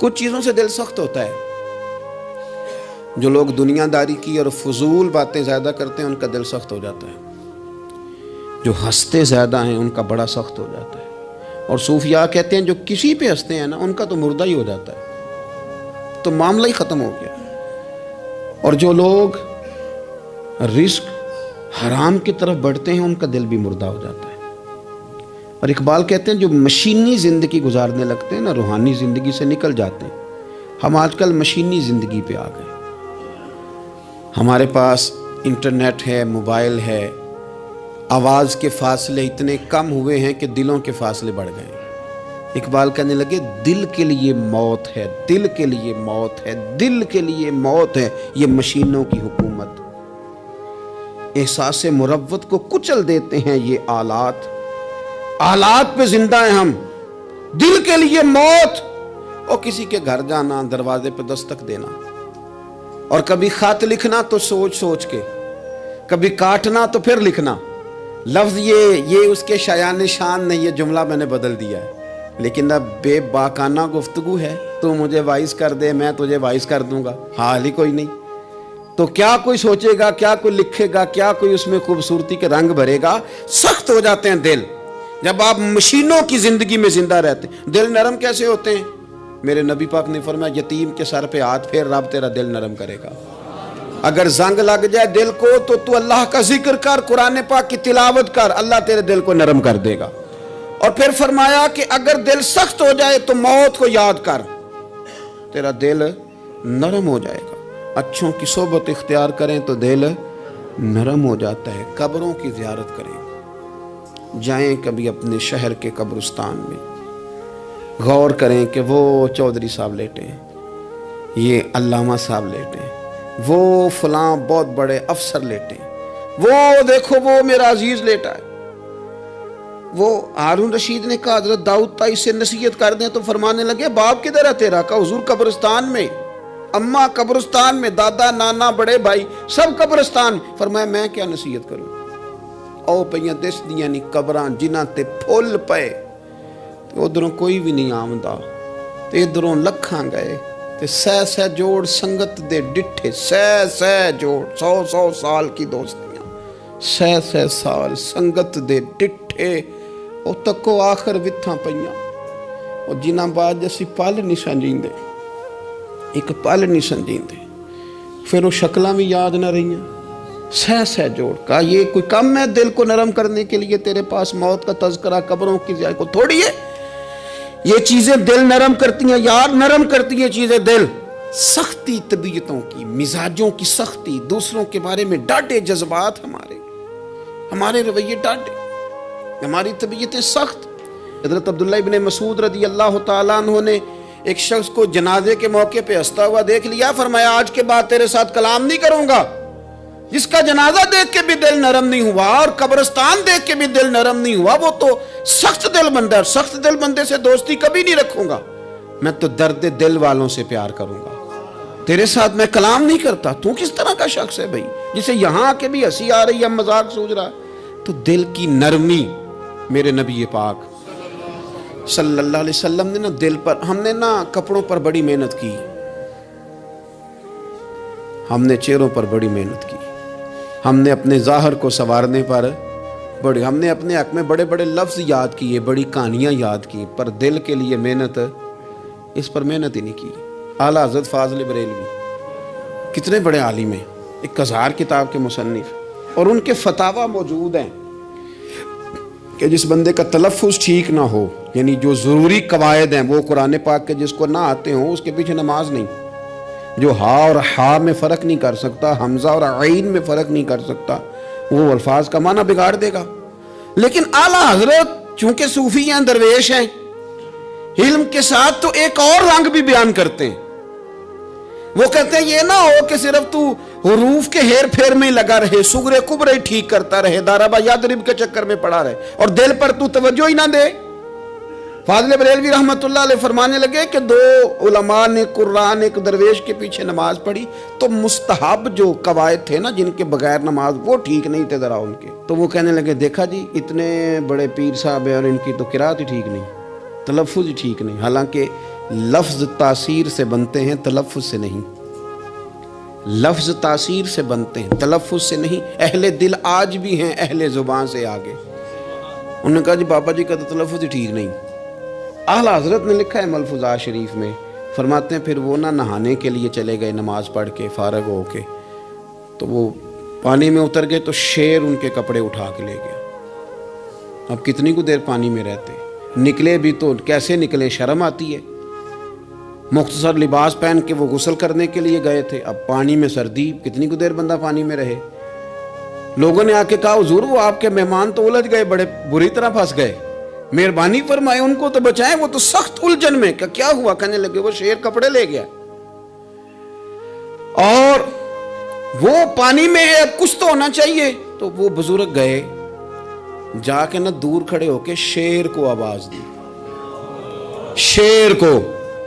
کچھ چیزوں سے دل سخت ہوتا ہے. جو لوگ دنیا داری کی اور فضول باتیں زیادہ کرتے ہیں ان کا دل سخت ہو جاتا ہے. جو ہنستے زیادہ ہیں ان کا بڑا سخت ہو جاتا ہے. اور صوفیاء کہتے ہیں جو کسی پہ ہنستے ہیں نا ان کا تو مردہ ہی ہو جاتا ہے, تو معاملہ ہی ختم ہو گیا. اور جو لوگ رزق حرام کی طرف بڑھتے ہیں ان کا دل بھی مردہ ہو جاتا ہے. اور اقبال کہتے ہیں جو مشینی زندگی گزارنے لگتے ہیں نا روحانی زندگی سے نکل جاتے ہیں. ہم آج کل مشینی زندگی پہ آ گئے. ہمارے پاس انٹرنیٹ ہے, موبائل ہے, آواز کے فاصلے اتنے کم ہوئے ہیں کہ دلوں کے فاصلے بڑھ گئے. اقبال کہنے لگے دل کے لیے موت ہے, دل کے لیے موت ہے, دل کے لیے موت ہے یہ مشینوں کی حکومت. احساس مروت کو کچل دیتے ہیں یہ آلات, آلات پہ زندہ ہیں ہم. دل کے لیے موت. اور کسی کے گھر جانا, دروازے پہ دستک دینا, اور کبھی خط لکھنا تو سوچ سوچ کے, کبھی کاٹنا تو پھر لکھنا. لفظ یہ اس کے شایان شان نہیں, یہ جملہ میں نے بدل دیا ہے. لیکن اب بے باکانہ گفتگو ہے, تو مجھے وائس کر دے, میں تجھے وائس کر دوں گا, حال ہی کوئی نہیں. تو کیا کوئی سوچے گا, کیا کوئی لکھے گا, کیا کوئی اس میں خوبصورتی کے رنگ بھرے گا. سخت ہو جاتے ہیں دل جب آپ مشینوں کی زندگی میں زندہ رہتے ہیں. دل نرم کیسے ہوتے ہیں؟ میرے نبی پاک نے فرمایا یتیم کے سر پہ ہاتھ پھیر, رب تیرا دل نرم کرے گا. اگر زنگ لگ جائے دل کو تو اللہ کا ذکر کر, قرآن پاک کی تلاوت کر, اللہ تیرے دل کو نرم کر دے گا. اور پھر فرمایا کہ اگر دل سخت ہو جائے تو موت کو یاد کر, تیرا دل نرم ہو جائے گا. اچھوں کی صحبت اختیار کریں تو دل نرم ہو جاتا ہے. قبروں کی زیارت کریں, جائیں کبھی اپنے شہر کے قبرستان میں, غور کریں کہ وہ چودھری صاحب لیٹے ہیں, یہ علامہ صاحب لیٹے ہیں, وہ فلاں بہت بڑے افسر لیٹے ہیں, وہ دیکھو وہ میرا عزیز لیٹا ہے. وہ ہارون رشید نے کہا حضرت داؤد تائی سے نصیحت کر دیں, تو فرمانے لگے باپ کدھر ہے تیرا؟ کہا حضور قبرستان میں, اماں قبرستان میں, دادا نانا بڑے بھائی سب قبرستان. فرمایا میں کیا نصیحت کروں؟ او پئیاں دس دیاں نی قبراں جنہاں تے پھول پئے, ادھروں کوئی بھی نہیں آمدا, تے ادھروں لکھاں گئے, تے سہ جوڑ سنگت دے ڈٹھے, سہ جوڑ 100 سال کی دوستیاں, سہ سال سنگت دے ڈٹھے, او تکو آخر وتھاں پئیاں, او جنہاں بعد اسی پل نہیں سنجیندے, ایک پل نہیں سنجیندے, پھر وہ شکلاں بھی یاد نہ رہیاں. سہ جوڑ. کہا یہ کوئی کم ہے دل کو نرم کرنے کے لیے تیرے پاس موت کا تذکرہ, قبروں کی زیارت کو تھوڑی ہے. یہ چیزیں دل نرم کرتی ہیں یار, نرم کرتی ہیں چیزیں دل. سختی طبیعتوں کی, مزاجوں کی سختی, دوسروں کے بارے میں ڈاٹے جذبات, ہمارے رویے ڈاٹے, ہماری طبیعتیں سخت. حضرت عبداللہ ابن مسعود رضی اللہ تعالیٰ عنہ نے ایک شخص کو جنازے کے موقع پہ ہنستا ہوا دیکھ لیا, فرمایا آج کے بعد تیرے ساتھ کلام نہیں کروں گا. جس کا جنازہ دیکھ کے بھی دل نرم نہیں ہوا اور قبرستان دیکھ کے بھی دل نرم نہیں ہوا, وہ تو سخت دل بندہ ہے. سخت دل بندے سے دوستی کبھی نہیں رکھوں گا, میں تو درد دل والوں سے پیار کروں گا, تیرے ساتھ میں کلام نہیں کرتا. تو کس طرح کا شخص ہے بھائی جسے یہاں کے بھی ہنسی آ رہی ہے, مذاق سوچ رہا ہے؟ تو دل کی نرمی, میرے نبی پاک صلی اللہ علیہ وسلم نے نا دل پر, ہم نے نا کپڑوں پر بڑی محنت کی, ہم نے چہروں پر بڑی محنت کی, ہم نے اپنے ظاہر کو سنوارنے پر ہم نے اپنے حق میں بڑے بڑے لفظ یاد کیے, بڑی کہانیاں یاد کی, پر دل کے لیے محنت, اس پر محنت ہی نہیں کی. اعلیٰ حضرت فاضل بریلوی کتنے بڑے عالم ہیں, 1000 کتاب کے مصنف, اور ان کے فتاوی موجود ہیں کہ جس بندے کا تلفظ ٹھیک نہ ہو, یعنی جو ضروری قواعد ہیں وہ قرآن پاک کے جس کو نہ آتے ہوں اس کے پیچھے نماز نہیں. جو ہا اور ہا میں فرق نہیں کر سکتا, حمزہ اور عین میں فرق نہیں کر سکتا, وہ الفاظ کا معنی بگاڑ دے گا. لیکن اعلیٰ حضرت چونکہ صوفی ہیں, درویش ہیں, علم کے ساتھ تو ایک اور رنگ بھی بیان کرتے ہیں. وہ کہتے ہیں یہ نہ ہو کہ صرف تو حروف کے ہیر پھیر میں لگا رہے, صغرے کبرے ٹھیک کرتا رہے, داربا یادرب کے چکر میں پڑا رہے, اور دل پر تو توجہ ہی نہ دے. فاضل بریلوی رحمۃ اللہ علیہ فرمانے لگے کہ 2 علماء نے قرآن ایک درویش کے پیچھے نماز پڑھی, تو مستحب جو قواعد تھے نا جن کے بغیر نماز, وہ ٹھیک نہیں تھے ذرا ان کے. تو وہ کہنے لگے دیکھا جی اتنے بڑے پیر صاحب ہیں اور ان کی تو قرات ہی ٹھیک نہیں, تلفظ ہی ٹھیک نہیں. حالانکہ لفظ تاثیر سے بنتے ہیں تلفظ سے نہیں، لفظ تاثیر سے بنتے ہیں تلفظ سے نہیں۔ اہل دل آج بھی ہیں اہل زبان سے آگے۔ انہوں نے کہا جی بابا جی کا تو تلفظ ہی ٹھیک نہیں۔ اعلیٰ حضرت نے لکھا ہے ملفوظات شریف میں، فرماتے ہیں پھر وہ نہ نہانے کے لیے چلے گئے نماز پڑھ کے فارغ ہو کے، تو وہ پانی میں اتر گئے تو شیر ان کے کپڑے اٹھا کے لے گیا۔ اب کتنی کو دیر پانی میں رہتے، نکلے بھی تو کیسے نکلے، شرم آتی ہے۔ مختصر لباس پہن کے وہ غسل کرنے کے لیے گئے تھے، اب پانی میں سردی، کتنی کو دیر بندہ پانی میں رہے۔ لوگوں نے آ کے کہا حضور وہ آپ کے مہمان تو الجھ گئے، بڑے بری طرح پھنس گئے، مہربانی فرمائے ان کو تو بچائیں، وہ تو سخت الجھن میں۔ کیا ہوا؟ کہنے لگے وہ شیر کپڑے لے گیا اور وہ پانی میں ہے، اب کچھ تو ہونا چاہیے۔ تو وہ بزرگ گئے، جا کے نہ دور کھڑے ہو کے شیر کو آواز دی، شیر کو۔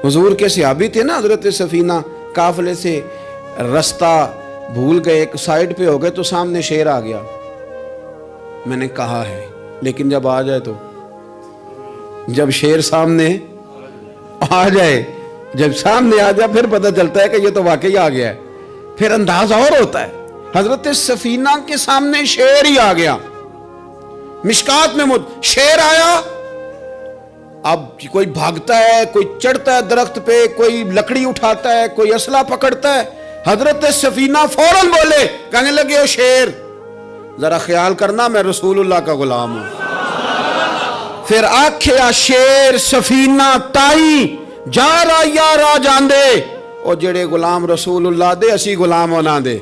حضور کے صحابی تھے نا حضرت سفینہ، قافلے سے رستہ بھول گئے، ایک سائیڈ پہ ہو گئے تو سامنے شیر آ گیا۔ میں نے کہا ہے لیکن جب آ جائے تو، جب شیر سامنے آ جائے، جب سامنے آ جائے پھر پتہ چلتا ہے کہ یہ تو واقعی آ گیا ہے، پھر انداز اور ہوتا ہے۔ حضرت سفینہ کے سامنے شیر ہی آ گیا، مشکات میں شیر آیا۔ اب کوئی بھاگتا ہے، کوئی چڑھتا ہے درخت پہ، کوئی لکڑی اٹھاتا ہے، کوئی اسلحہ پکڑتا ہے۔ حضرت سفینہ فوراً بولے، کہنے لگے او شیر ذرا خیال کرنا میں رسول اللہ کا غلام ہوں۔ پھر آکھیا شیر سفینہ تائی جا را یا را جاندے، او جڑے غلام رسول اللہ دے اسی غلام ہونا دے۔